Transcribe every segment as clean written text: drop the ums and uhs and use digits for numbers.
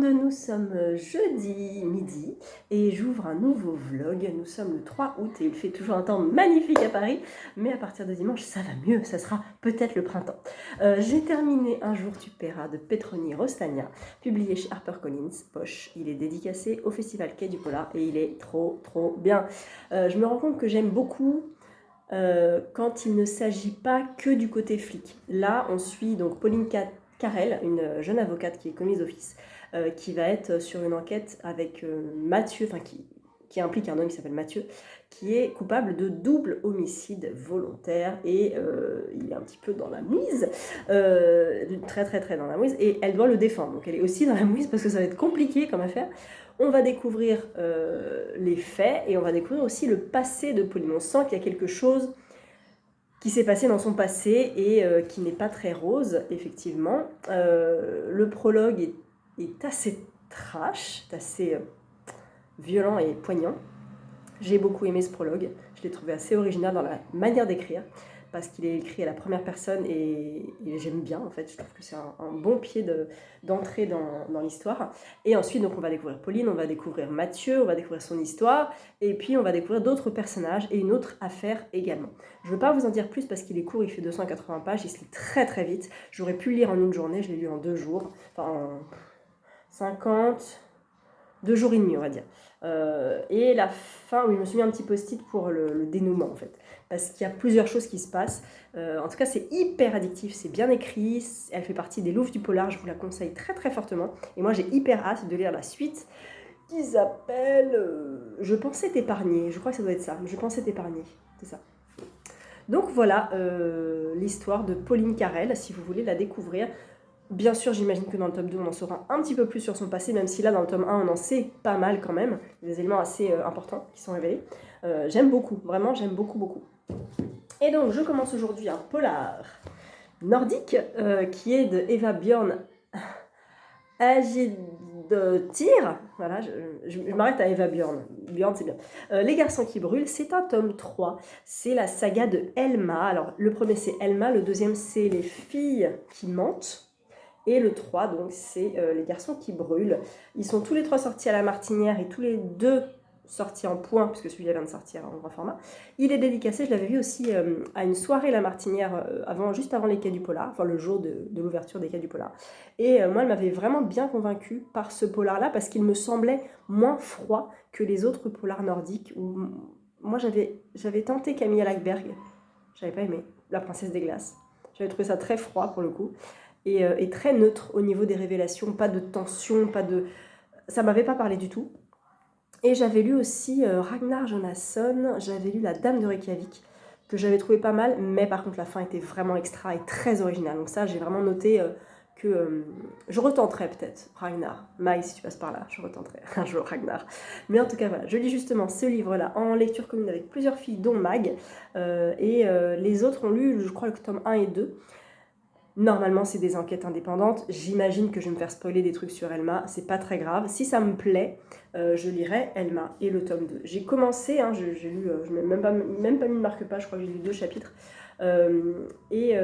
monde, nous sommes jeudi midi et j'ouvre un nouveau vlog. Nous sommes le 3 août et il fait toujours un temps magnifique à Paris, mais à partir de dimanche ça va mieux, ça sera peut-être le printemps. J'ai terminé Un jour tu paieras de Petroni Rostagna, publié chez HarperCollins, poche. Il est dédicacé au Festival Quai du Polar et il est trop bien. Je me rends compte que j'aime beaucoup quand il ne s'agit pas que du côté flic. Là, on suit donc Pauline Carrel, une jeune avocate qui est commise d'office, qui va être sur une enquête avec Mathieu, qui implique un homme qui s'appelle Mathieu, qui est coupable de double homicide volontaire et il est un petit peu dans la mouise, très dans la mouise, et elle doit le défendre. Donc elle est aussi dans la mouise parce que ça va être compliqué comme affaire. On va découvrir les faits et on va découvrir aussi le passé de Pauline. On sent qu'il y a quelque chose qui s'est passé dans son passé et qui n'est pas très rose, effectivement. Le prologue est assez trash, assez violent et poignant. J'ai beaucoup aimé ce prologue, je l'ai trouvé assez original dans la manière d'écrire, parce qu'il est écrit à la première personne et j'aime bien en fait, je trouve que c'est un bon pied d'entrée dans l'histoire. Et ensuite donc on va découvrir Pauline, on va découvrir Mathieu, on va découvrir son histoire, et puis on va découvrir d'autres personnages et une autre affaire également. Je ne veux pas vous en dire plus parce qu'il est court, il fait 280 pages, il se lit très vite. J'aurais pu le lire en une journée, je l'ai lu en 2 jours, enfin en 2 jours et demi on va dire. Et la fin, oui, je me suis mis un petit post-it pour le dénouement en fait, parce qu'il y a plusieurs choses qui se passent. En tout cas, c'est hyper addictif, c'est bien écrit, elle fait partie des louves du polar, je vous la conseille très fortement. Et moi, j'ai hyper hâte de lire la suite, qui s'appelle Je pensais t'épargner. Je crois que ça doit être ça, Je pensais t'épargner, c'est ça. Donc voilà l'histoire de Pauline Carrel, si vous voulez la découvrir. Bien sûr, j'imagine que dans le tome 2, on en saura un petit peu plus sur son passé, même si là, dans le tome 1, on en sait pas mal quand même. Des éléments assez importants qui sont révélés. J'aime beaucoup, vraiment, j'aime beaucoup. Et donc, je commence aujourd'hui un polar nordique qui est de Eva Björn Agidottir. Voilà, je m'arrête à Eva Björn. Björn, c'est bien. Les garçons qui brûlent, c'est un tome 3. C'est la saga de Elma. Alors, le premier, c'est Elma. Le deuxième, c'est Les filles qui mentent. Et le 3, donc, c'est Les garçons qui brûlent. Ils sont tous les 3 sortis à la Martinière et tous les 2 sortis en point, puisque celui-là vient de sortir en grand format. Il est dédicacé, je l'avais vu aussi à une soirée La Martinière, juste avant les Quais du Polar, enfin le jour de l'ouverture des Quais du Polar. Et moi, elle m'avait vraiment bien convaincue par ce polar-là, parce qu'il me semblait moins froid que les autres polars nordiques. Où moi, j'avais tenté Camilla Lackberg, j'avais pas aimé, La Princesse des Glaces. J'avais trouvé ça très froid pour le coup. Et très neutre au niveau des révélations, pas de tension, ça m'avait pas parlé du tout. Et j'avais lu aussi Ragnar Jonasson, j'avais lu La Dame de Reykjavik, que j'avais trouvé pas mal, mais par contre la fin était vraiment extra et très originale. Donc ça, j'ai vraiment noté que je retenterai peut-être Ragnar. Maï, si tu passes par là, je retenterai un jour Ragnar. Mais en tout cas, voilà, je lis justement ce livre-là en lecture commune avec plusieurs filles, dont Mag, et les autres ont lu, je crois, le tome 1 et 2. Normalement, c'est des enquêtes indépendantes. J'imagine que je vais me faire spoiler des trucs sur Elma. C'est pas très grave. Si ça me plaît, je lirai Elma et le tome 2. J'ai commencé, j'ai lu, je n'ai même pas mis de marque-page, je crois que j'ai lu 2 chapitres. Et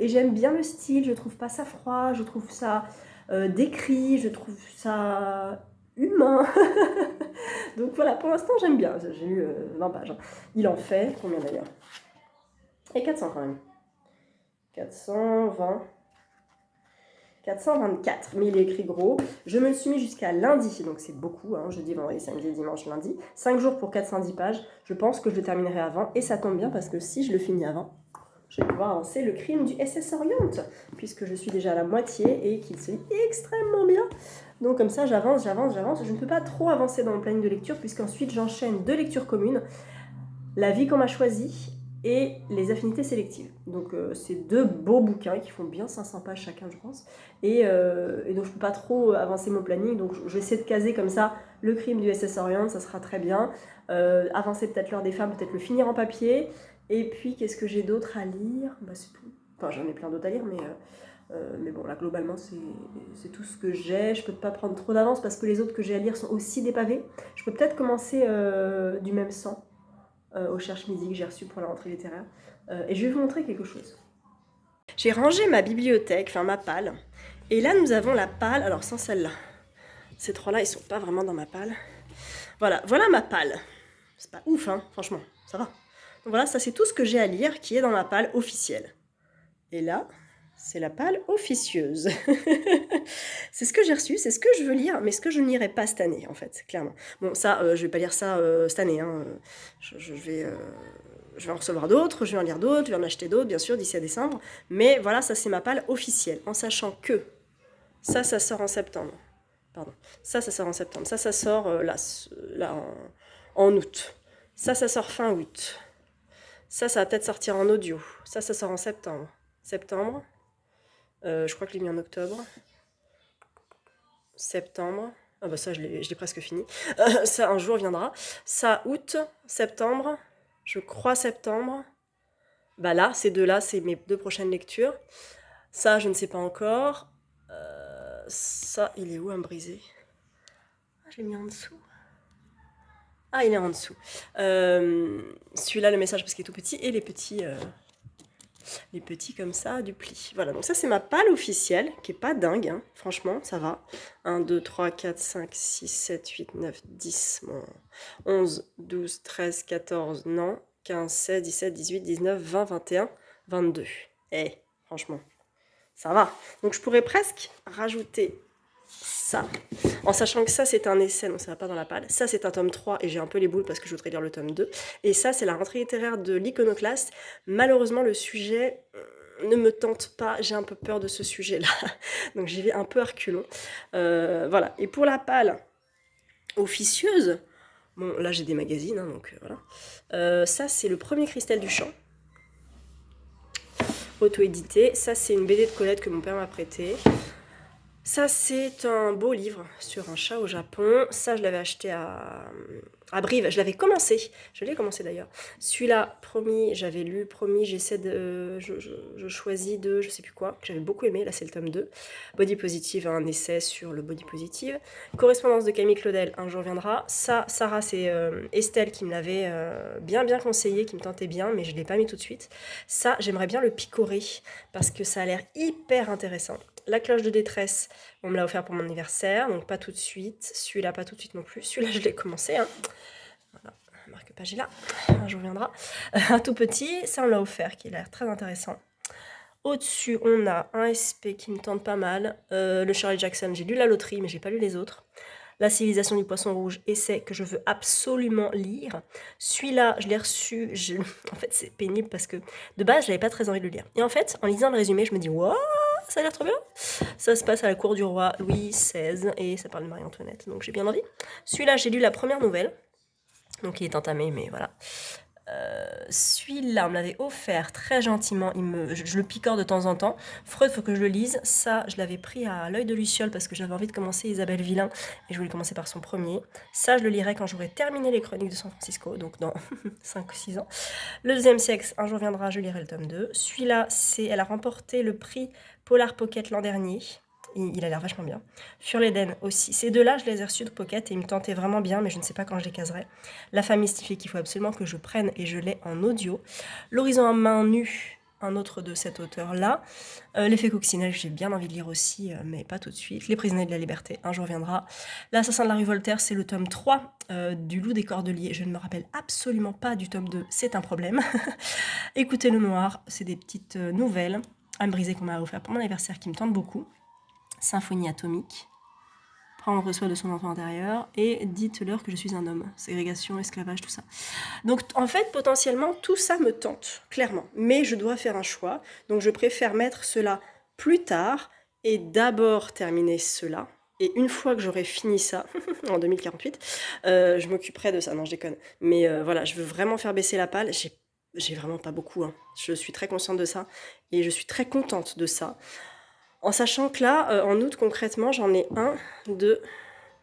j'aime bien le style, je trouve pas ça froid, je trouve ça décrit, je trouve ça humain. Donc voilà, pour l'instant, j'aime bien. J'ai lu 20 pages. Il en fait, combien d'ailleurs? Et 400 quand même. 424, mais il est écrit gros. Je me le suis mis jusqu'à lundi, donc c'est beaucoup, jeudi, vendredi, samedi, dimanche, lundi. 5 jours pour 410 pages, je pense que je le terminerai avant, et ça tombe bien parce que si je le finis avant, je vais pouvoir avancer Le crime du SS Orient, puisque je suis déjà à la moitié et qu'il se lit extrêmement bien. Donc comme ça, j'avance. Je ne peux pas trop avancer dans mon planning de lecture, puisqu'ensuite j'enchaîne 2 lectures communes, La vie qu'on m'a choisie et Les affinités sélectives. Donc c'est 2 beaux bouquins qui font bien 500 pages chacun, je pense. Et donc je peux pas trop avancer mon planning, donc je vais essayer de caser comme ça Le crime du SS Orient, ça sera très bien. Avancer peut-être L'heure des femmes, peut-être le finir en papier. Et puis qu'est-ce que j'ai d'autre à lire? C'est tout. Enfin, j'en ai plein d'autres à lire, mais bon, là globalement c'est tout ce que j'ai. Je peux pas prendre trop d'avance parce que les autres que j'ai à lire sont aussi des pavés. Je peux peut-être commencer Du même sang, au Cherche-Midi que j'ai reçu pour la rentrée littéraire. Et je vais vous montrer quelque chose. J'ai rangé ma bibliothèque, ma palle. Et là, nous avons la palle, alors sans celle-là. Ces 3-là, ils sont pas vraiment dans ma palle. Voilà, voilà ma palle. C'est pas ouf, hein, franchement, ça va. Donc voilà, ça c'est tout ce que j'ai à lire qui est dans ma palle officielle. Et là, c'est la palle officieuse. C'est ce que j'ai reçu, c'est ce que je veux lire, mais ce que je ne lirai pas cette année, en fait, clairement. Bon, ça, je vais pas lire ça cette année, hein. Je vais en recevoir d'autres, je vais en lire d'autres, je vais en acheter d'autres, bien sûr, d'ici à décembre. Mais voilà, ça c'est ma palle officielle, en sachant que ça sort en septembre. Pardon. Ça sort en septembre. Ça sort là en août. Ça sort fin août. Ça va peut-être sortir en audio. Ça sort en septembre. Septembre. Je crois que je l'ai mis en octobre. Septembre. Ah bah ça, je l'ai presque fini. Ça, un jour viendra. Ça, août, septembre. Je crois septembre. Bah là, ces deux-là, c'est mes 2 prochaines lectures. Ça, je ne sais pas encore. Ça, il est où à me briser? Ah, je l'ai mis en dessous. Ah, il est en dessous. Celui-là, le message, parce qu'il est tout petit, et les petits comme ça, du pli. Voilà, donc ça, c'est ma palle officielle, qui est pas dingue, hein. Franchement, ça va. 1, 2, 3, 4, 5, 6, 7, 8, 9, 10, bon, 11, 12, 13, 14, non, 15, 16, 17, 18, 19, 20, 21, 22. Eh, franchement, ça va. Donc, je pourrais presque rajouter ça, en sachant que ça c'est un essai, donc ça va pas dans la palle. Ça c'est un tome 3 et j'ai un peu les boules parce que je voudrais lire le tome 2. Et ça c'est la rentrée littéraire de l'Iconoclaste. Malheureusement le sujet ne me tente pas, j'ai un peu peur de ce sujet là. Donc j'y vais un peu à reculons. Voilà, et pour la palle officieuse, bon là j'ai des magazines, hein, donc voilà. Ça c'est le premier Christelle Duchamp, auto-édité. Ça c'est une BD de Colette que mon père m'a prêtée. Ça, c'est un beau livre sur un chat au Japon. Ça, je l'avais acheté à Brive. Je l'avais commencé. Je l'ai commencé d'ailleurs. Celui-là, promis, j'avais lu, promis, j'essaie de... Je choisis de... Je sais plus quoi, que j'avais beaucoup aimé. Là, c'est le tome 2. Body Positive, un essai sur le body positive. Correspondance de Camille Claudel, un jour viendra. Ça, Sarah, c'est Estelle qui me l'avait bien conseillé, qui me tentait bien, mais je ne l'ai pas mis tout de suite. Ça, j'aimerais bien le picorer parce que ça a l'air hyper intéressant. La cloche de détresse, on me l'a offert pour mon anniversaire, donc pas tout de suite. Celui-là, pas tout de suite non plus. Celui-là, je l'ai commencé. Hein. Voilà, marque-page est là. Un jour viendra. Un tout petit, ça on l'a offert, qui a l'air très intéressant. Au-dessus, on a un SP qui me tente pas mal. Le Shirley Jackson, j'ai lu La Loterie, mais j'ai pas lu les autres. La civilisation du poisson rouge, essai que je veux absolument lire. Celui-là, je l'ai reçu. En fait, c'est pénible parce que de base, j'avais pas très envie de le lire. Et en fait, en lisant le résumé, je me dis, waouh, ça a l'air trop bien. Ça se passe à la cour du roi Louis XVI et ça parle de Marie-Antoinette, donc j'ai bien envie. Celui-là, j'ai lu la première nouvelle, donc il est entamé, mais voilà. Celui-là, on me l'avait offert très gentiment, je le picore de temps en temps. Freud, faut que je le lise. Ça, je l'avais pris à l'œil de Luciole parce que j'avais envie de commencer Isabelle Villain et je voulais commencer par son premier. Ça, je le lirai quand j'aurai terminé les Chroniques de San Francisco, donc dans 5 ou 6 ans. Le deuxième sexe, un jour viendra, je lirai le tome 2. Celui-là, elle a remporté le prix Polar Pocket l'an dernier. Il a l'air vachement bien. Fur l'Éden aussi. Ces deux-là, je les ai reçus de Pocket et ils me tentaient vraiment bien, mais je ne sais pas quand je les caserai. La femme mystifiée qu'il faut absolument que je prenne et je l'ai en audio. L'horizon en main nue, un autre de cet auteur-là. L'effet coccinelle, j'ai bien envie de lire aussi, mais pas tout de suite. Les prisonniers de la liberté, un jour viendra. L'assassin de la rue Voltaire, c'est le tome 3 du Loup des Cordeliers. Je ne me rappelle absolument pas du tome 2, c'est un problème. Écoutez le noir, c'est des petites nouvelles à me briser qu'on m'a offert pour mon anniversaire qui me tentent beaucoup. Symphonie atomique, prendre soin de son enfant intérieur, et dites-leur que je suis un homme, ségrégation, esclavage, tout ça. Donc en fait, potentiellement, tout ça me tente, clairement. Mais je dois faire un choix, donc je préfère mettre cela plus tard, et d'abord terminer cela. Et une fois que j'aurai fini ça, en 2048, je m'occuperai de ça. Non, je déconne. Mais voilà, je veux vraiment faire baisser la palle. J'ai vraiment pas beaucoup, hein. Je suis très consciente de ça, et je suis très contente de ça. En sachant que là, en août, concrètement, j'en ai 1, 2,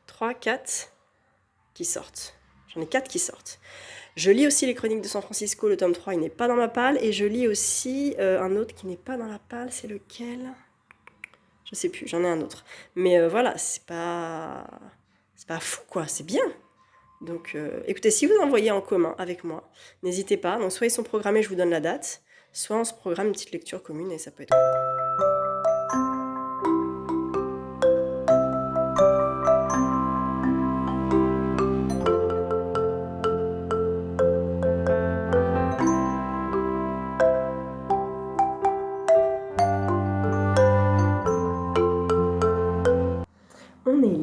3, 4 qui sortent. J'en ai 4 qui sortent. Je lis aussi les Chroniques de San Francisco, le tome 3, il n'est pas dans ma palle. Et je lis aussi un autre qui n'est pas dans la palle, c'est lequel? Je sais plus, j'en ai un autre. Mais voilà, c'est pas fou, quoi, c'est bien. Donc écoutez, si vous en voyez en commun avec moi, n'hésitez pas. Donc soit ils sont programmés, je vous donne la date, soit on se programme une petite lecture commune et ça peut être...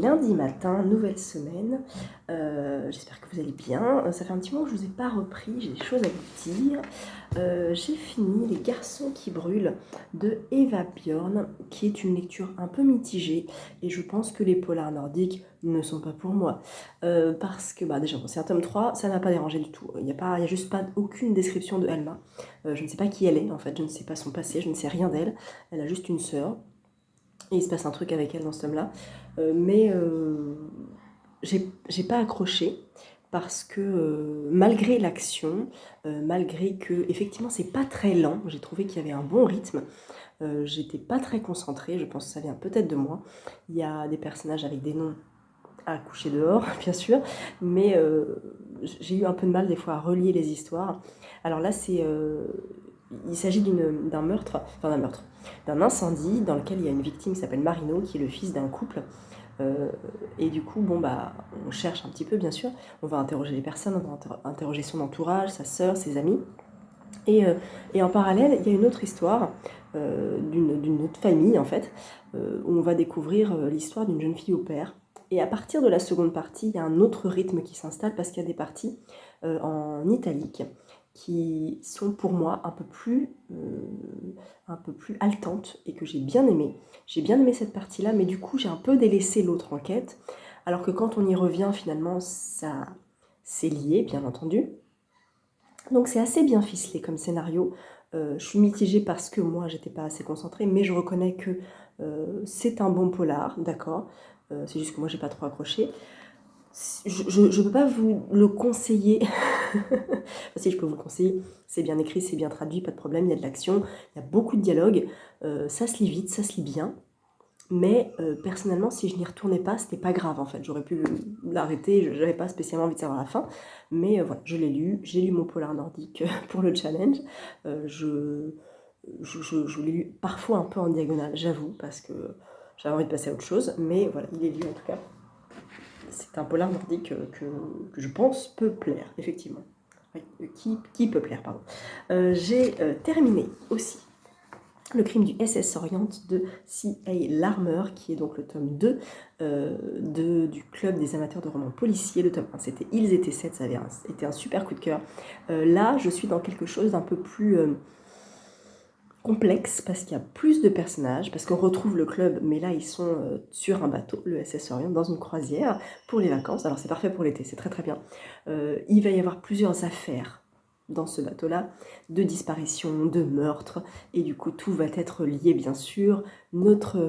lundi matin, nouvelle semaine. J'espère que vous allez bien. Ça fait un petit moment que je ne vous ai pas repris, j'ai des choses à vous dire. J'ai fini Les garçons qui brûlent de Eva Björn, qui est une lecture un peu mitigée. Et je pense que les polars nordiques ne sont pas pour moi. Parce que déjà, bon, c'est un tome 3, ça n'a pas dérangé du tout. Il n'y a juste pas aucune description de Alma. Je ne sais pas qui elle est, en fait, je ne sais pas son passé, je ne sais rien d'elle. Elle a juste une sœur. Et il se passe un truc avec elle dans ce tome-là. Mais j'ai pas accroché parce que malgré l'action, malgré que effectivement c'est pas très lent, j'ai trouvé qu'il y avait un bon rythme. J'étais pas très concentrée, je pense que ça vient peut-être de moi. Il y a des personnages avec des noms à coucher dehors, bien sûr, mais j'ai eu un peu de mal des fois à relier les histoires. Alors là, il s'agit d'un meurtre, d'un incendie dans lequel il y a une victime qui s'appelle Marino, qui est le fils d'un couple. Et du coup, on cherche un petit peu, bien sûr. On va interroger les personnes, on va interroger son entourage, sa sœur, ses amis. Et en parallèle, il y a une autre histoire d'une autre famille, en fait, où on va découvrir l'histoire d'une jeune fille au père. Et à partir de la seconde partie, il y a un autre rythme qui s'installe parce qu'il y a des parties en italique qui sont pour moi un peu plus haletantes et que j'ai bien aimé. J'ai bien aimé cette partie-là, mais du coup, j'ai un peu délaissé l'autre enquête. Alors que quand on y revient, finalement, ça c'est lié, bien entendu. Donc c'est assez bien ficelé comme scénario. Je suis mitigée parce que moi, j'étais pas assez concentrée, mais je reconnais que c'est un bon polar, d'accord. C'est juste que moi, j'ai pas trop accroché. Je ne peux pas vous le conseiller. Enfin, si, je peux vous le conseiller. C'est bien écrit, c'est bien traduit, pas de problème, il y a de l'action, il y a beaucoup de dialogue. Ça se lit vite, ça se lit bien. Mais personnellement, si je n'y retournais pas, c'était pas grave en fait. J'aurais pu l'arrêter, je n'avais pas spécialement envie de savoir la fin. Mais voilà, je l'ai lu, j'ai lu mon polar nordique pour le challenge. Je l'ai lu parfois un peu en diagonale, j'avoue, parce que j'avais envie de passer à autre chose. Mais voilà, il est lu en tout cas. C'est un polar nordique que je pense peut plaire, effectivement. Qui peut plaire, pardon. J'ai terminé aussi Le crime du SS Orient de C.A. Larmer, qui est donc le tome 2 du club des amateurs de romans policiers. Le tome 1, c'était Ils étaient 7, ça avait été un super coup de cœur. Là, je suis dans quelque chose d'un peu plus complexe, parce qu'il y a plus de personnages, parce qu'on retrouve le club, mais là, ils sont sur un bateau, le SS Orient, dans une croisière, pour les vacances. Alors, c'est parfait pour l'été, c'est très très bien. Il va y avoir plusieurs affaires dans ce bateau-là, de disparition, de meurtre, et du coup tout va être lié bien sûr. Notre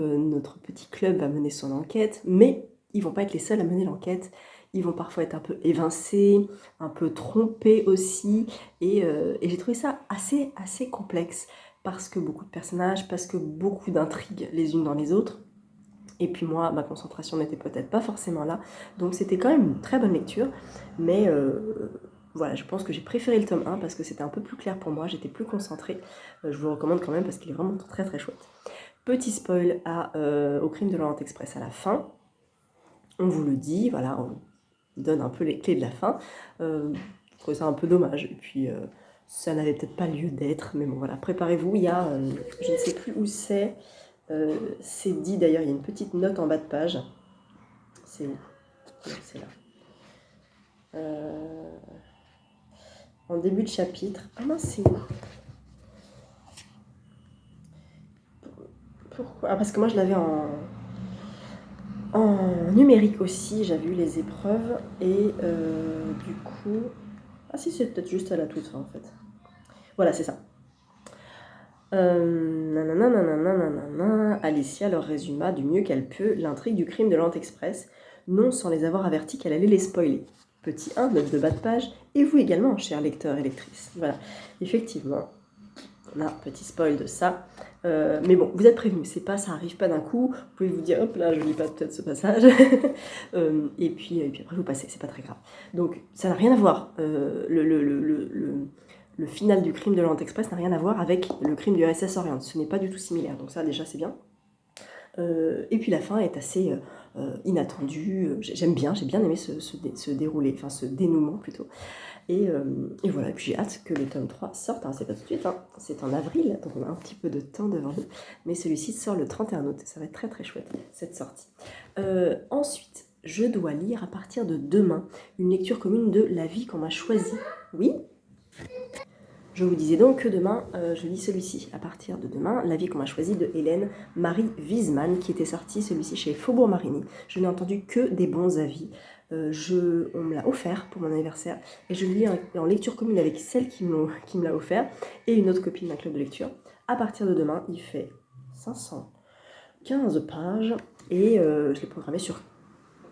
petit club va mener son enquête, mais ils vont pas être les seuls à mener l'enquête. Ils vont parfois être un peu évincés, un peu trompés aussi, et j'ai trouvé ça assez complexe, parce que beaucoup de personnages, parce que beaucoup d'intrigues les unes dans les autres. Et puis moi, ma concentration n'était peut-être pas forcément là, donc c'était quand même une très bonne lecture, mais voilà, je pense que j'ai préféré le tome 1 parce que c'était un peu plus clair pour moi, j'étais plus concentrée. Je vous le recommande quand même parce qu'il est vraiment très très chouette. Petit spoil au crime de l'Orient Express à la fin. On vous le dit, voilà, on donne un peu les clés de la fin. Je trouve ça un peu dommage. Et puis, ça n'avait peut-être pas lieu d'être, mais bon, voilà, préparez-vous. Il y a, je ne sais plus où c'est dit d'ailleurs, il y a une petite note en bas de page. C'est où? C'est là. En début de chapitre. Ah mince, c'est où? Pourquoi? Ah, parce que moi je l'avais en numérique aussi, j'avais eu les épreuves et du coup... Ah si, c'est peut-être juste à la toute fin en fait. Voilà, c'est ça. Alicia leur résuma du mieux qu'elle peut l'intrigue du crime de l'Orient Express, non sans les avoir avertis qu'elle allait les spoiler. Petit 1, note de bas de page, et vous également, chers lecteurs et lectrices. Voilà, effectivement, on a un petit spoil de ça. Mais bon, vous êtes prévenus, ça arrive pas d'un coup. Vous pouvez vous dire, hop là, je lis pas peut-être ce passage. Et puis après, vous passez, c'est pas très grave. Donc, ça n'a rien à voir. Le final du crime de l'Orient Express n'a rien à voir avec le crime du SS Orient. Ce n'est pas du tout similaire. Donc ça, déjà, c'est bien. Et puis la fin est assez inattendue. J'ai bien aimé ce déroulé, enfin ce dénouement plutôt. Et voilà, et puis j'ai hâte que le tome 3 sorte. Alors c'est pas tout de suite, hein, c'est en avril, donc on a un petit peu de temps devant nous. Mais celui-ci sort le 31 août, ça va être très très chouette cette sortie. Ensuite, je dois lire à partir de demain une lecture commune de La vie qu'on m'a choisie. Oui. Je vous disais donc que demain, je lis celui-ci. À partir de demain, La vie qu'on m'a choisie de Hélène Marie Wiesmann, qui était sortie celui-ci chez Faubourg Marigny. Je n'ai entendu que des bons avis. On me l'a offert pour mon anniversaire et je le lis en lecture commune avec celle qui me l'a offert et une autre copine d'un club de lecture. À partir de demain, il fait 515 pages et je l'ai programmé sur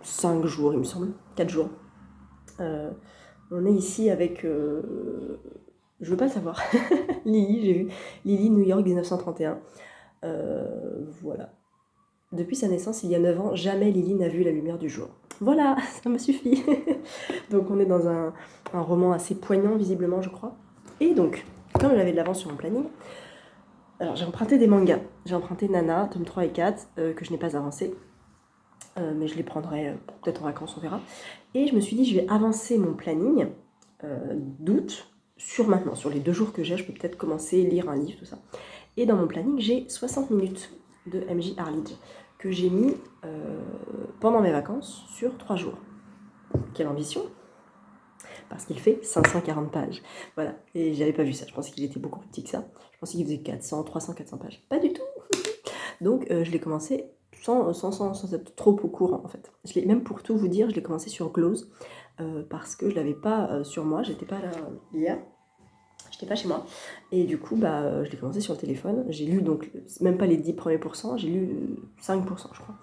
5 jours, il me semble, 4 jours. On est ici avec... je veux pas le savoir. Lily, j'ai vu. Lily, New York, 1931. Voilà. Depuis sa naissance, il y a 9 ans, jamais Lily n'a vu la lumière du jour. Voilà, ça me suffit. Donc on est dans un roman assez poignant, visiblement, je crois. Et donc, comme j'avais de l'avance sur mon planning, alors j'ai emprunté des mangas. J'ai emprunté Nana, tome 3 et 4, que je n'ai pas avancé. Mais je les prendrai peut-être en vacances, on verra. Et je me suis dit, je vais avancer mon planning d'août sur maintenant, sur les 2 jours que j'ai, je peux peut-être commencer, lire un livre, tout ça. Et dans mon planning, j'ai 60 minutes de MJ Arlidge que j'ai mis pendant mes vacances sur 3 jours. Quelle ambition! Parce qu'il fait 540 pages. Voilà, et j'avais pas vu ça, je pensais qu'il était beaucoup plus petit que ça. Je pensais qu'il faisait 400, 300, 400 pages. Pas du tout! Donc je l'ai commencé sans être trop au courant en fait. Même pour tout vous dire, je l'ai commencé sur Glose parce que je l'avais pas sur moi, j'étais pas là hier. J'étais pas chez moi et du coup je l'ai commencé sur le téléphone. J'ai lu donc même pas les 10 premiers pourcents, j'ai lu 5% je crois.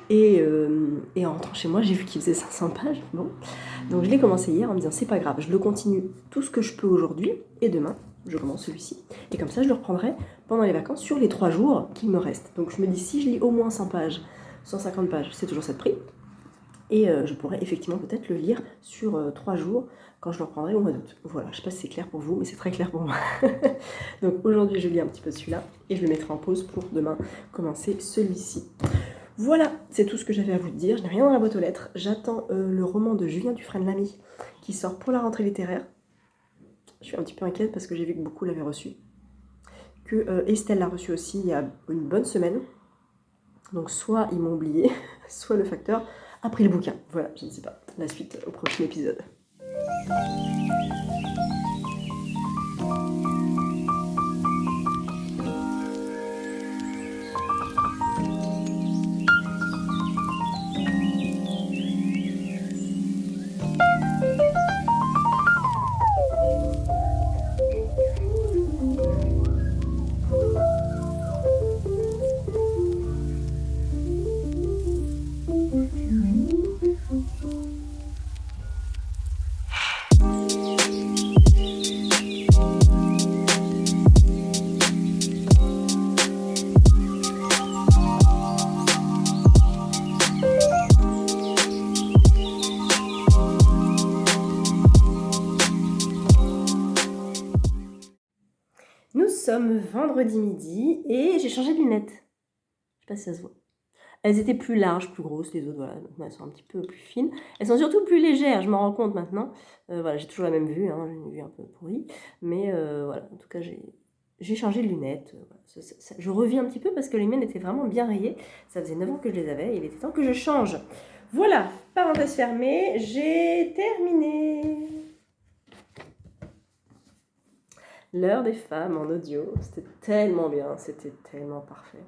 Et en rentrant chez moi, j'ai vu qu'il faisait 500 pages. Bon. Donc je l'ai commencé hier en me disant c'est pas grave, je le continue tout ce que je peux aujourd'hui et demain je commence celui-ci. Et comme ça je le reprendrai pendant les vacances sur les 3 jours qu'il me reste. Donc je me dis si je lis au moins 100 pages, 150 pages, c'est toujours ça de prix. Et je pourrais effectivement peut-être le lire sur 3 jours quand je le reprendrai au mois d'août. Voilà, je sais pas si c'est clair pour vous, mais c'est très clair pour moi. Donc aujourd'hui, je lis un petit peu celui-là et je le mettrai en pause pour demain commencer celui-ci. Voilà, c'est tout ce que j'avais à vous dire. Je n'ai rien dans la boîte aux lettres. J'attends le roman de Julien Dufresne-Lamy qui sort pour la rentrée littéraire. Je suis un petit peu inquiète parce que j'ai vu que beaucoup l'avaient reçu. Que Estelle l'a reçu aussi il y a une bonne semaine. Donc soit ils m'ont oublié, soit le facteur a pris le bouquin. Voilà, je ne sais pas. La suite au prochain épisode. Nous sommes vendredi midi et j'ai changé de lunettes. Je sais pas si ça se voit. Elles étaient plus larges, plus grosses, les autres, voilà. Maintenant, elles sont un petit peu plus fines. Elles sont surtout plus légères, je m'en rends compte maintenant. Voilà, j'ai toujours la même vue, hein, j'ai une vue un peu pourrie. Mais voilà, en tout cas, j'ai changé de lunettes. Voilà. Je reviens un petit peu parce que les miennes étaient vraiment bien rayées. Ça faisait 9 ans que je les avais et il était temps que je change. Voilà, parenthèse fermée, j'ai terminé. L'heure des femmes en audio, c'était tellement bien, c'était tellement parfait.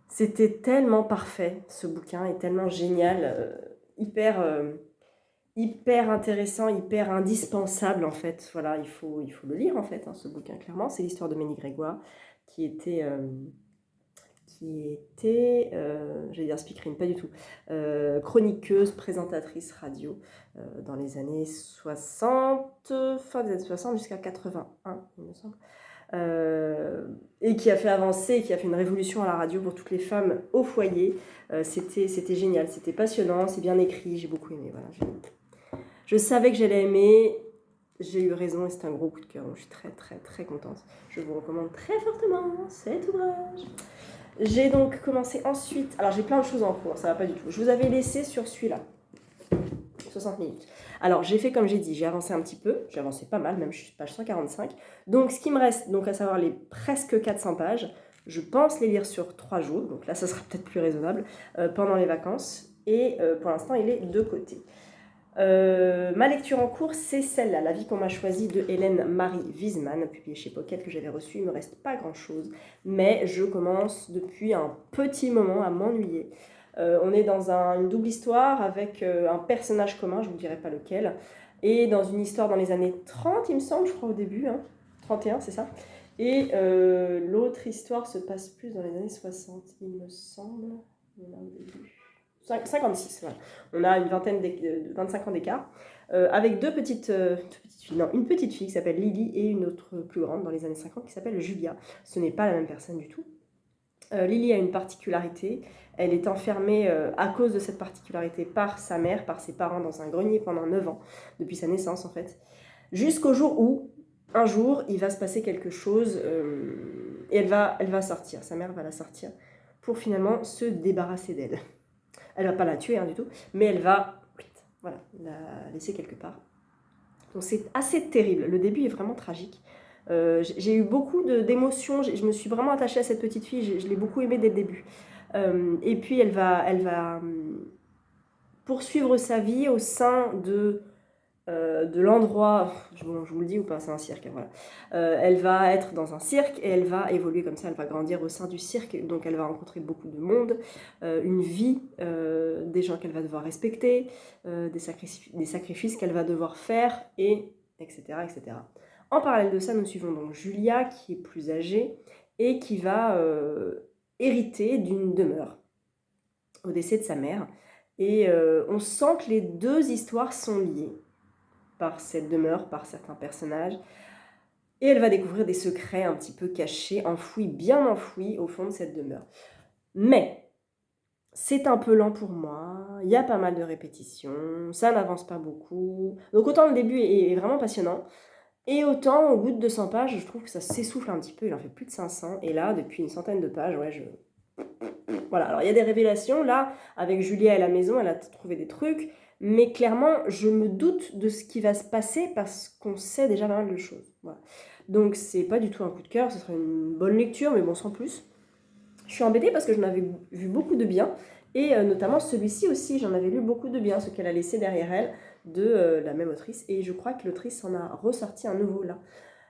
C'était tellement parfait, ce bouquin est tellement génial, hyper intéressant, hyper indispensable en fait. Voilà, il faut le lire en fait, hein, ce bouquin, clairement. C'est l'histoire de Ménie Grégoire, qui était j'allais dire speakerine, pas du tout, chroniqueuse, présentatrice radio dans les années 60, fin des années 60 jusqu'à 81, il me semble. Et qui a fait avancer, qui a fait une révolution à la radio pour toutes les femmes au foyer. C'était génial, c'était passionnant, c'est bien écrit, j'ai beaucoup aimé. Voilà, je savais que j'allais aimer, j'ai eu raison et c'est un gros coup de cœur, donc je suis très très très contente. Je vous recommande très fortement cet ouvrage. J'ai donc commencé ensuite... Alors j'ai plein de choses en cours, ça va pas du tout. Je vous avais laissé sur celui-là, 60 minutes. Alors j'ai fait comme j'ai dit, j'ai avancé un petit peu, j'ai avancé pas mal, même je suis page 145. Donc ce qui me reste, donc à savoir les presque 400 pages, je pense les lire sur 3 jours, donc là ça sera peut-être plus raisonnable, pendant les vacances. Et pour l'instant il est de côté. Ma lecture en cours, c'est celle-là, La vie qu'on m'a choisie de Hélène Marie Wiesmann, publiée chez Pocket, que j'avais reçue. Il ne me reste pas grand-chose, mais je commence depuis un petit moment à m'ennuyer. On est dans une double histoire avec un personnage commun, je ne vous dirai pas lequel, et dans une histoire dans les années 30, il me semble, je crois au début, 31, c'est ça. Et l'autre histoire se passe plus dans les années 60, il me semble. On a au début. 56, voilà. On a une 25 ans d'écart, avec une petite fille qui s'appelle Lily et une autre plus grande dans les années 50 qui s'appelle Julia. Ce n'est pas la même personne du tout. Lily a une particularité, elle est enfermée à cause de cette particularité par sa mère, par ses parents dans un grenier pendant 9 ans, depuis sa naissance en fait, jusqu'au jour où, un jour, il va se passer quelque chose et elle va sortir, sa mère va la sortir pour finalement se débarrasser d'elle. Elle va pas la tuer du tout, mais elle va la laisser quelque part. Donc c'est assez terrible. Le début est vraiment tragique. J'ai eu beaucoup d'émotions. Je me suis vraiment attachée à cette petite fille. Je l'ai beaucoup aimée dès le début. Et puis elle va poursuivre sa vie au sein de l'endroit, je vous le dis ou pas, c'est un cirque, voilà. Elle va être dans un cirque et elle va évoluer comme ça, elle va grandir au sein du cirque, donc elle va rencontrer beaucoup de monde, une vie, des gens qu'elle va devoir respecter, des sacrifices qu'elle va devoir faire, et etc., etc. En parallèle de ça, nous suivons donc Julia, qui est plus âgée, et qui va hériter d'une demeure au décès de sa mère. Et on sent que les deux histoires sont liées par cette demeure, par certains personnages. Et elle va découvrir des secrets un petit peu cachés, enfouis, bien enfouis au fond de cette demeure. Mais c'est un peu lent pour moi, il y a pas mal de répétitions, ça n'avance pas beaucoup. Donc autant le début est vraiment passionnant, et autant au bout de 200 pages, je trouve que ça s'essouffle un petit peu, il en fait plus de 500, et là, depuis une centaine de pages, voilà, alors il y a des révélations, là, avec Julia à la maison, elle a trouvé des trucs, mais clairement, je me doute de ce qui va se passer parce qu'on sait déjà pas mal de choses. Voilà. Donc c'est pas du tout un coup de cœur, ce serait une bonne lecture, mais bon, sans plus. Je suis embêtée parce que j'en avais vu beaucoup de bien, et notamment celui-ci aussi, j'en avais lu beaucoup de bien, ce qu'elle a laissé derrière elle de la même autrice, et je crois que l'autrice en a ressorti un nouveau là.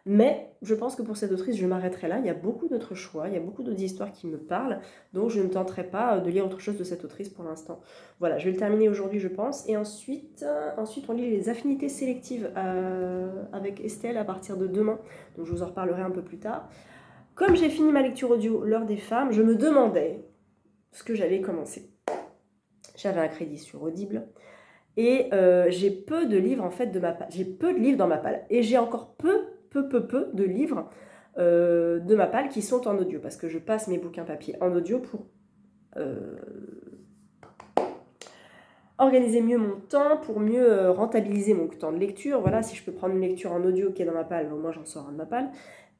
Mais je pense que pour cette autrice, je m'arrêterai là. Il y a beaucoup d'autres choix, il y a beaucoup d'autres histoires qui me parlent, donc je ne tenterai pas de lire autre chose de cette autrice pour l'instant. Voilà, je vais le terminer aujourd'hui, je pense. Et ensuite on lit Les affinités sélectives avec Estelle à partir de demain, donc je vous en reparlerai un peu plus tard. Comme j'ai fini ma lecture audio L'heure des femmes, je me demandais ce que j'allais commencer. J'avais un crédit sur Audible. Et j'ai peu de livres en fait j'ai peu de livres dans ma palle. Et j'ai encore peu de livres de ma palle qui sont en audio, parce que je passe mes bouquins papier en audio pour organiser mieux mon temps, pour mieux rentabiliser mon temps de lecture. Voilà, si je peux prendre une lecture en audio qui est dans ma palle, au moins j'en sors un de ma palle.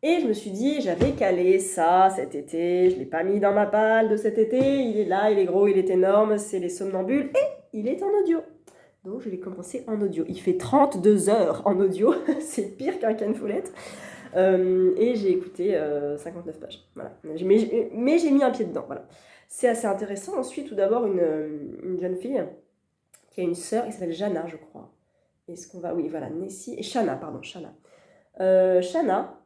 Et je me suis dit, j'avais calé ça cet été, je ne l'ai pas mis dans ma palle de cet été, il est là, il est gros, il est énorme, c'est Les Somnambules, et il est en audio. Donc je l'ai commencé en audio. Il fait 32 heures en audio, c'est pire qu'un Ken Follett. Et j'ai écouté 59 pages. Voilà. Mais j'ai mis un pied dedans. Voilà. C'est assez intéressant. Ensuite, tout d'abord, une jeune fille qui a une sœur, qui s'appelle Jana, je crois. Est-ce qu'on va... Oui, voilà, Nessie. Et Shana, pardon, Shana. Shana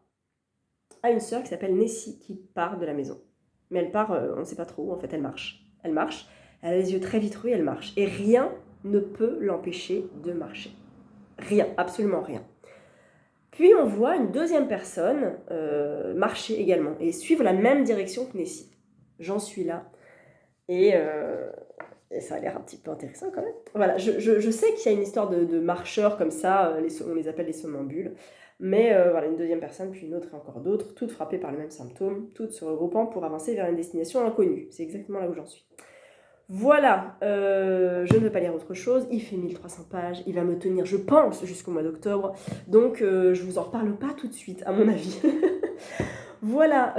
a une sœur qui s'appelle Nessie, qui part de la maison. Mais elle part, on ne sait pas trop où, en fait, elle marche. Elle marche, elle a les yeux très vitreux, elle marche. Et rien ne peut l'empêcher de marcher. Rien, absolument rien. Puis on voit une deuxième personne marcher également et suivre la même direction que Nessie. J'en suis là. Et ça a l'air un petit peu intéressant quand même. Voilà, je sais qu'il y a une histoire de marcheurs comme ça, on les appelle les somnambules. Mais voilà, une deuxième personne, puis une autre et encore d'autres, toutes frappées par le même symptôme, toutes se regroupant pour avancer vers une destination inconnue. C'est exactement là où j'en suis. Voilà, je ne veux pas lire autre chose, il fait 1300 pages, il va me tenir, je pense, jusqu'au mois d'octobre, donc je vous en reparle pas tout de suite, à mon avis. Voilà,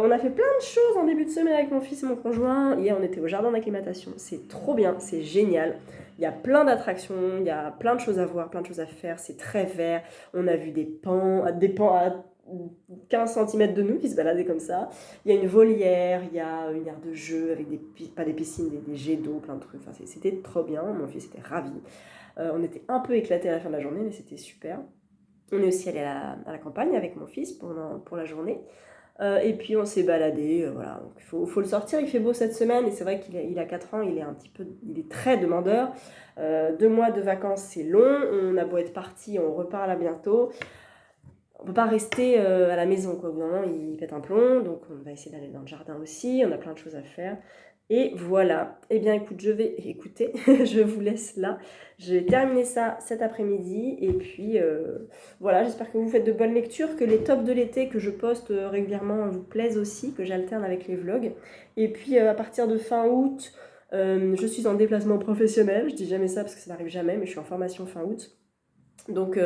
on a fait plein de choses en début de semaine avec mon fils et mon conjoint. Hier, on était au jardin d'acclimatation. C'est trop bien, c'est génial. Il y a plein d'attractions, il y a plein de choses à voir, plein de choses à faire. C'est très vert. On a vu des pans à 15 centimètres de nous qui se baladaient comme ça. Il y a une volière, il y a une aire de jeu avec pas des piscines, des jets d'eau, plein de trucs. Enfin, c'était trop bien. Mon fils était ravi. On était un peu éclatés à la fin de la journée, mais c'était super. On est aussi allé à la campagne avec mon fils pour la journée. Et puis on s'est baladé, voilà. Donc faut le sortir, il fait beau cette semaine et c'est vrai qu'il a 4 ans, il est très demandeur. 2 mois de vacances c'est long, on a beau être parti, on repart là bientôt. On peut pas rester à la maison, quoi. Au bout d'un moment il pète un plomb, donc on va essayer d'aller dans le jardin aussi, on a plein de choses à faire. Et voilà, eh bien écoute, je vais écouter, je vous laisse là. J'ai terminé ça cet après-midi et puis voilà, j'espère que vous faites de bonnes lectures, que les tops de l'été que je poste régulièrement vous plaisent aussi, que j'alterne avec les vlogs. Et puis à partir de fin août, je suis en déplacement professionnel, je dis jamais ça parce que ça n'arrive jamais, mais je suis en formation fin août. Donc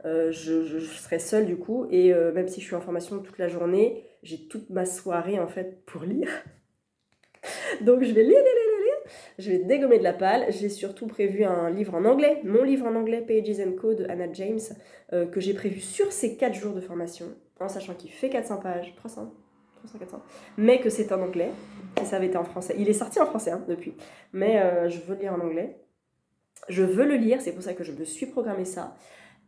je serai seule du coup, et même si je suis en formation toute la journée, j'ai toute ma soirée en fait pour lire. Donc je vais lire, je vais dégommer de la palle. J'ai surtout prévu un livre en anglais, mon livre en anglais, Pages and Co de Anna James, que j'ai prévu sur ces 4 jours de formation, en sachant qu'il fait 400 pages, 300, 400, mais que c'est en anglais, et ça avait été en français. Il est sorti en français depuis, mais je veux le lire en anglais. Je veux le lire, c'est pour ça que je me suis programmé ça.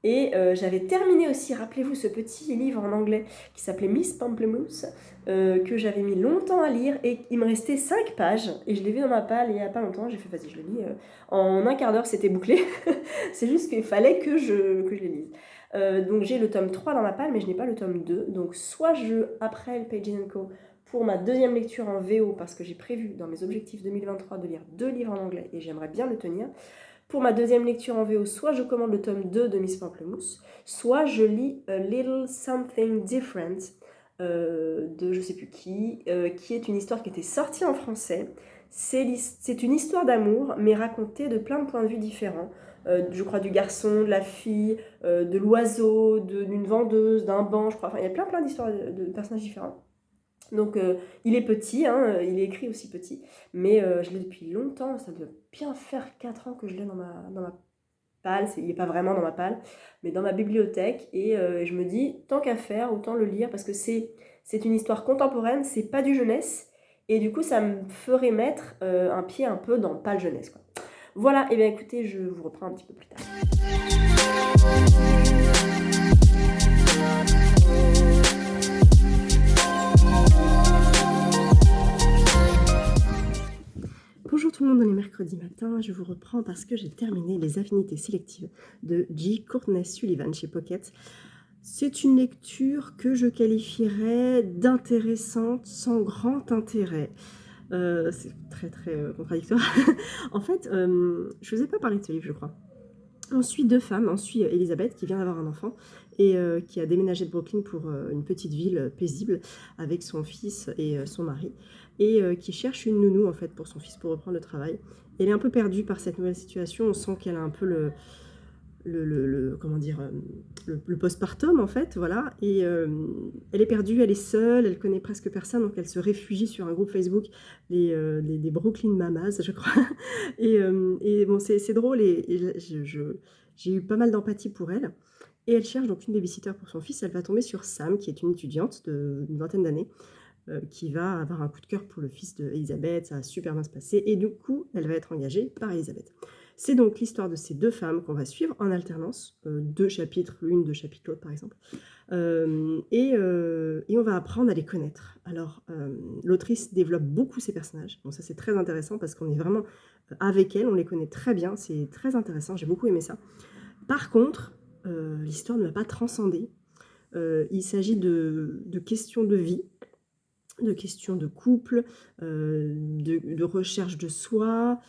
Et j'avais terminé aussi, rappelez-vous, ce petit livre en anglais qui s'appelait Miss Pamplemousse, que j'avais mis longtemps à lire, et il me restait 5 pages, et je l'ai vu dans ma palle il n'y a pas longtemps, j'ai fait vas-y je le lis, en un quart d'heure c'était bouclé, c'est juste qu'il fallait que je les lise. Donc j'ai le tome 3 dans ma palle, mais je n'ai pas le tome 2, donc soit après le Pages & Co, pour ma deuxième lecture en VO, parce que j'ai prévu dans mes objectifs 2023 de lire 2 livres en anglais, et j'aimerais bien le tenir. Pour ma deuxième lecture en VO, soit je commande le tome 2 de Miss Pamplemousse, soit je lis A Little Something Different de je sais plus qui est une histoire qui était sortie en français. C'est une histoire d'amour, mais racontée de plein de points de vue différents. Je crois du garçon, de la fille, de l'oiseau, d'une vendeuse, d'un banc, je crois. Enfin, il y a plein d'histoires de personnages différents. Donc il est petit, il est écrit aussi petit, mais je l'ai depuis longtemps, ça doit bien faire 4 ans que je l'ai dans ma palle, il n'est pas vraiment dans ma palle, mais dans ma bibliothèque, et je me dis, tant qu'à faire, autant le lire, parce que c'est une histoire contemporaine, c'est pas du jeunesse, et du coup ça me ferait mettre un pied un peu dans pas le jeunesse, quoi. Voilà, et bien écoutez, je vous reprends un petit peu plus tard. Bonjour tout le monde, on est mercredi matin, je vous reprends parce que j'ai terminé les affinités sélectives de J. Courtney Sullivan chez Pocket. C'est une lecture que je qualifierais d'intéressante sans grand intérêt. C'est très contradictoire. En fait, je vous ai pas parlé de ce livre, je crois. On suit 2 femmes, on suit Elisabeth qui vient d'avoir un enfant et qui a déménagé de Brooklyn pour une petite ville paisible avec son fils et son mari, et qui cherche une nounou en fait pour son fils pour reprendre le travail. Elle est un peu perdue par cette nouvelle situation, on sent qu'elle a un peu comment dire, le postpartum en fait, voilà, et elle est perdue, elle est seule, elle connaît presque personne, donc elle se réfugie sur un groupe Facebook, des Brooklyn Mamas, je crois, et bon, c'est drôle, et j'ai eu pas mal d'empathie pour elle, et elle cherche donc une babysitter pour son fils. Elle va tomber sur Sam, qui est une étudiante d'une vingtaine d'années, qui va avoir un coup de cœur pour le fils d'Elisabeth, ça va super bien se passer, et du coup, elle va être engagée par Elisabeth. C'est donc l'histoire de ces 2 femmes qu'on va suivre en alternance, 2 chapitres l'une, 2 chapitres l'autre par exemple, et on va apprendre à les connaître. Alors, l'autrice développe beaucoup ses personnages, donc ça c'est très intéressant parce qu'on est vraiment avec elle, on les connaît très bien, c'est très intéressant, j'ai beaucoup aimé ça. Par contre, l'histoire ne m'a pas transcendée. Il s'agit de questions de vie, de questions de couple, de recherche de soi,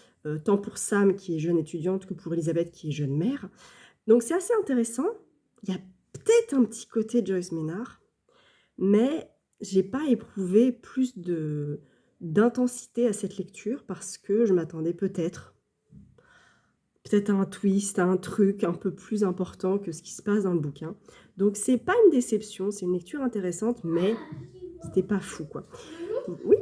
tant pour Sam qui est jeune étudiante que pour Elisabeth qui est jeune mère. Donc c'est assez intéressant. Il y a peut-être un petit côté Joyce Maynard, mais j'ai pas éprouvé plus d'intensité à cette lecture parce que je m'attendais peut-être à un twist, à un truc un peu plus important que ce qui se passe dans le bouquin. Donc c'est pas une déception, c'est une lecture intéressante, mais c'était pas fou quoi. Oui.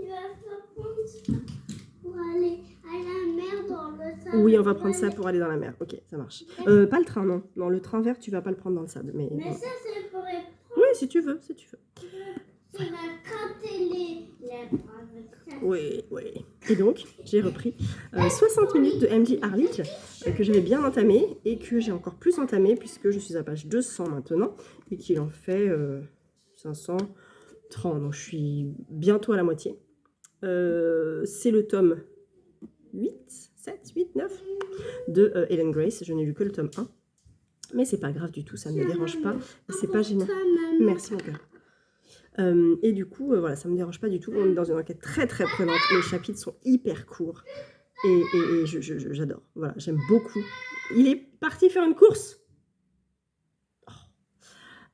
Pour aller à la mer dans le sable. Oui, on va prendre ça pour aller dans la mer. Ok, ça marche. Pas le train, non. Non, le train vert, tu vas pas le prendre dans le sable. Mais ça, c'est pour les... Oui, si tu veux, si tu veux. Il va gratter les lèvres avec ça. Oui, oui. Et donc, j'ai repris 60 minutes de MJ Harlidge que j'avais bien entamé et que j'ai encore plus entamé puisque je suis à page 200 maintenant et qu'il en fait 530. Donc, je suis bientôt à la moitié. C'est le tome 8, 7, 8, 9 de Ellen Grace. Je n'ai lu que le tome 1. Mais c'est pas grave du tout, ça ne me dérange pas. C'est pas gênant. Merci mon cœur. Et du coup, voilà, ça me dérange pas du tout. On est dans une enquête très très prenante. Les chapitres sont hyper courts. Et j'adore. Voilà, j'aime beaucoup. Il est parti faire une course.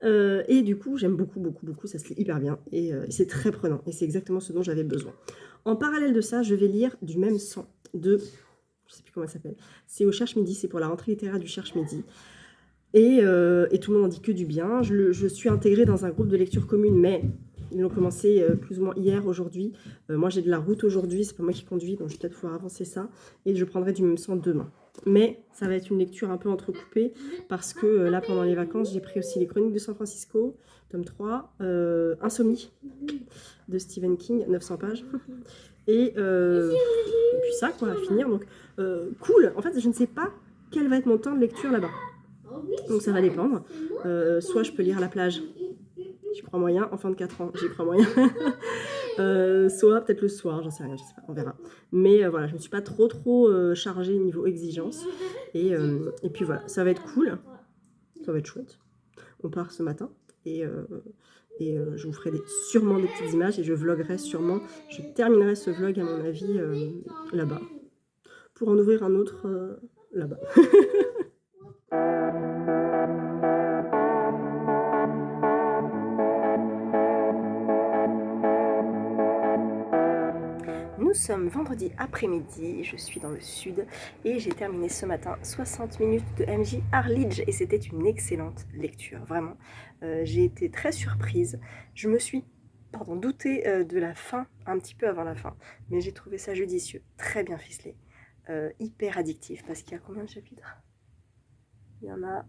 Et du coup, j'aime beaucoup, beaucoup, beaucoup. Ça se lit hyper bien. Et c'est très prenant. Et c'est exactement ce dont j'avais besoin. En parallèle de ça, je vais lire Du même sang de... Je sais plus comment ça s'appelle. C'est au Cherche Midi. C'est pour la rentrée littéraire du Cherche Midi. Et tout le monde en dit que du bien. Je suis intégrée dans un groupe de lecture commune, mais ils l'ont commencé plus ou moins hier, aujourd'hui. Moi, j'ai de la route aujourd'hui, c'est pas moi qui conduis, donc je vais peut-être pouvoir avancer ça. Et je prendrai du même sang demain. Mais ça va être une lecture un peu entrecoupée, parce que là, pendant les vacances, j'ai pris aussi Les Chroniques de San Francisco, tome 3, Insomnie, de Stephen King, 900 pages. Et puis ça, quoi, à finir. Donc, cool. En fait, je ne sais pas quel va être mon temps de lecture là-bas. Donc ça va dépendre. Soit je peux lire à la plage, j'y crois moyen, enfant de 4 ans, j'y crois moyen. Soit peut-être le soir, j'en sais rien, je sais pas, on verra. Mais voilà, je ne suis pas trop chargée niveau exigence. Et puis voilà, ça va être cool, ça va être chouette. On part ce matin et je vous ferai sûrement des petites images et je vloguerai sûrement. Je terminerai ce vlog à mon avis là-bas, pour en ouvrir un autre là-bas. Nous sommes vendredi après-midi, je suis dans le sud et j'ai terminé ce matin 60 minutes de MJ Harlidge et c'était une excellente lecture, vraiment. J'ai été très surprise, je me suis doutée de la fin, un petit peu avant la fin, mais j'ai trouvé ça judicieux, très bien ficelé, hyper addictif parce qu'il y a combien de chapitres? Il y en a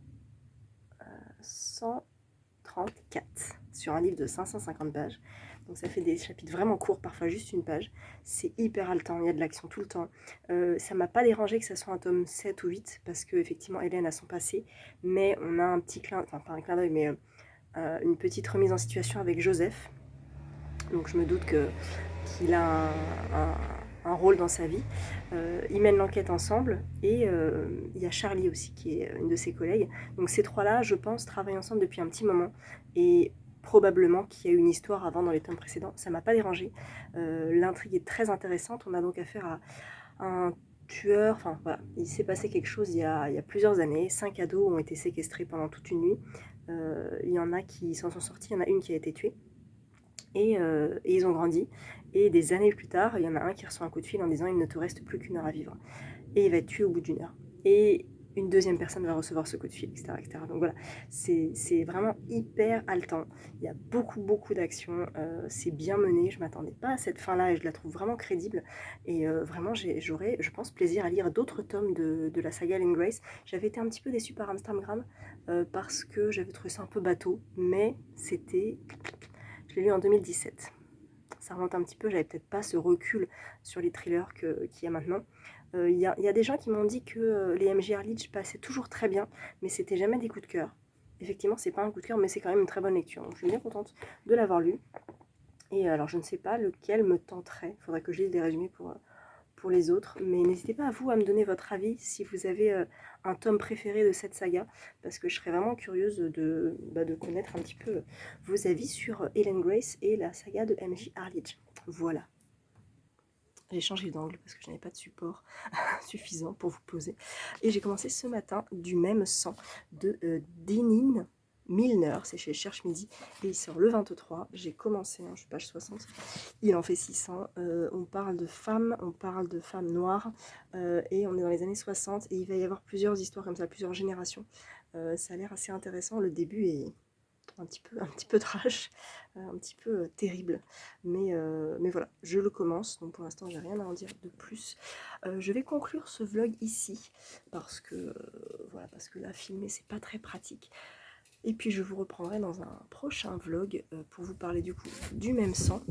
134 sur un livre de 550 pages. Donc ça fait des chapitres vraiment courts, parfois juste une page. C'est hyper haletant, il y a de l'action tout le temps. Ça m'a pas dérangé que ça soit un tome 7 ou 8, parce que effectivement Hélène a son passé, mais on a un petit enfin pas un clin d'œil, mais une petite remise en situation avec Joseph. Donc je me doute qu'il a un rôle dans sa vie. Ils mènent l'enquête ensemble et il y a Charlie aussi qui est une de ses collègues. Donc ces trois-là, je pense, travaillent ensemble depuis un petit moment et probablement qu'il y a eu une histoire avant dans les tomes précédents. Ça m'a pas dérangé. L'intrigue est très intéressante. On a donc affaire à un tueur. Enfin voilà, il s'est passé quelque chose il y a plusieurs années. 5 ados ont été séquestrés pendant toute une nuit. Il y en a qui s'en sont sortis. Il y en a une qui a été tuée. Et ils ont grandi. Et des années plus tard, il y en a un qui reçoit un coup de fil en disant « il ne te reste plus qu'une heure à vivre ». Et il va être tué au bout d'une heure. Et une deuxième personne va recevoir ce coup de fil, etc. etc. Donc voilà, c'est vraiment hyper haletant. Il y a beaucoup d'action. C'est bien mené. Je ne m'attendais pas à cette fin-là et je la trouve vraiment crédible. Et vraiment, j'aurais, je pense, plaisir à lire d'autres tomes de la saga Ellen Grace. J'avais été un petit peu déçue par Amsterdam parce que j'avais trouvé ça un peu bateau. Mais c'était... Je l'ai lu en 2017. Ça remonte un petit peu, j'avais peut-être pas ce recul sur les thrillers qu'il y a maintenant. Il y a des gens qui m'ont dit que les MJ Harlidge passaient toujours très bien, mais c'était jamais des coups de cœur. Effectivement, c'est pas un coup de cœur, mais c'est quand même une très bonne lecture. Donc je suis bien contente de l'avoir lu. Et alors je ne sais pas lequel me tenterait. Il faudrait que je lise des résumés pour les autres. Mais n'hésitez pas à me donner votre avis si vous avez un tome préféré de cette saga, parce que je serais vraiment curieuse de connaître un petit peu vos avis sur Ellen Grace et la saga de MJ Harlidge. Voilà. J'ai changé d'angle parce que je n'avais pas de support suffisant pour vous poser. Et j'ai commencé ce matin Du même sang de Denine Milner, c'est chez Cherche Midi, et il sort le 23. J'ai commencé, je suis page 60, il en fait 600. On parle de femmes noires, et on est dans les années 60, et il va y avoir plusieurs histoires comme ça, plusieurs générations. Ça a l'air assez intéressant, le début est un petit peu trash, un petit peu terrible. Mais voilà, je le commence, donc pour l'instant j'ai rien à en dire de plus. Je vais conclure ce vlog ici, parce que, voilà, parce que là, filmer, c'est pas très pratique. Et puis je vous reprendrai dans un prochain vlog pour vous parler du coup du même sang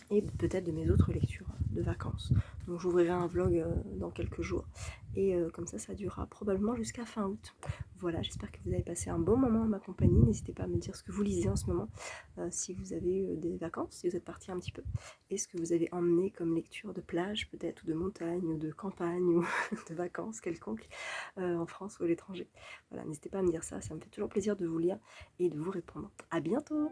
et peut-être de mes autres lectures de vacances. Donc j'ouvrirai un vlog dans quelques jours et comme ça durera probablement jusqu'à fin août. Voilà, j'espère que vous avez passé un bon moment en ma compagnie. N'hésitez pas à me dire ce que vous lisez en ce moment, si vous avez eu des vacances, si vous êtes parti un petit peu, et ce que vous avez emmené comme lecture de plage peut-être, ou de montagne, ou de campagne, ou de vacances quelconques, en France ou à l'étranger. Voilà, n'hésitez pas à me dire ça, ça me fait toujours plaisir de vous lire et de vous répondre. À bientôt!